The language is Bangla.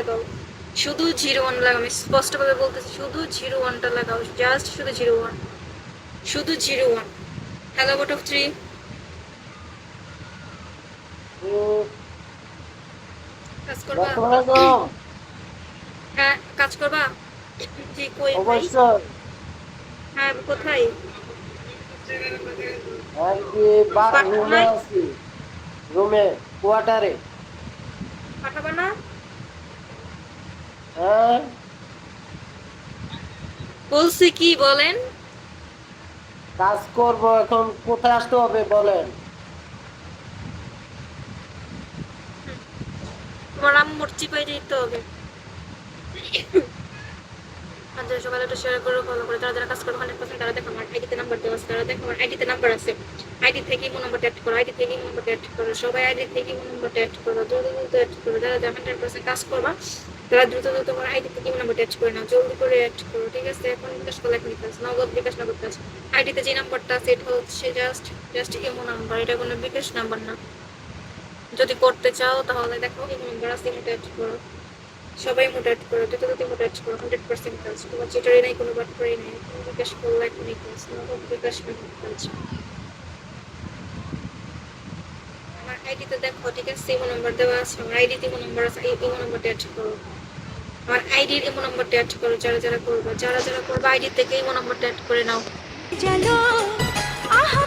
লাগাও, শুধু 01 লাগাও, আমি স্পষ্টভাবে বলতেছি, শুধু 01টা লাগাও, জাস্ট শুধু 01, শুধু 01। হ্যালো আউট অফ 3 কাজ করবা? হ্যাঁ কাজ করবা? জি কই ভাই? অবশ্যই। হ্যাঁ কোথায়? রুমে পাঠাবাই? আছি, রুমে, কোয়ার্টারে। পাঠাবা না? হ্যাঁ, বলছি কি বলেন? কাজ করব, এখন কোথায় আসতে হবে বলেন? তোমার আম্মুর চিপাই দিতে হবে। আর যারা সকালে একটু শেয়ার করে ফলো করে, তারা যারা কাজ করবে 100% তারা দেখো আমার আইডিতে নাম্বার দেওয়া আছে, তারা দেখো আমার আইডিতে নাম্বার আছে, আইডি থেকে ইমো নাম্বারটা অ্যাড করো, আইডি থেকে ইমো নাম্বারটা অ্যাড করো, সবাই আইডি থেকে ইমো নাম্বারটা অ্যাড করো, দ্রুত দ্রুত অ্যাড করো। যারা যারা 100% কাজ করবা তারা দ্রুত দ্রুত তোমার আইডি থেকে ইমো নাম্বারটা অ্যাড করে নাও, জলদি করে অ্যাড করো, ঠিক আছে? এখন বিকাশ করলে এখন কাজ, নগদ বিকাশ নগদ কাজ। আইডিতে যে নাম্বারটা সেট হচ্ছে জাস্ট জাস্ট ইমো নাম্বার, এটা কোনো বিকাশ নাম্বার না। যদি করতে চাও তাহলে দেখো ইমো নাম্বার আছে, ইমোটা অ্যাড করো, সবাই মোটাট করো, দ্রুত দ্রুত মোটাট করো, 100% কাজ। তোমার চিটারি নাই, কোনো বাটপারি নাই, তুমি বিকাশ করলে এখনই কাজ, নগদ বিকাশ নগদ কাজ। আমার আইডিতে দেখো, ঠিক আছে? ইমো নাম্বার দেওয়া আছে, আমার আইডিতে ইমো নাম্বার আছে, এই ইমো নাম্বারটা অ্যাড করো, আমার আইডির ইমো নাম্বারটা অ্যাড করো। যারা যারা করবে, যারা যারা করবে আইডি থেকে ইমো নাম্বারটা অ্যাড করে নাও। চলো আহা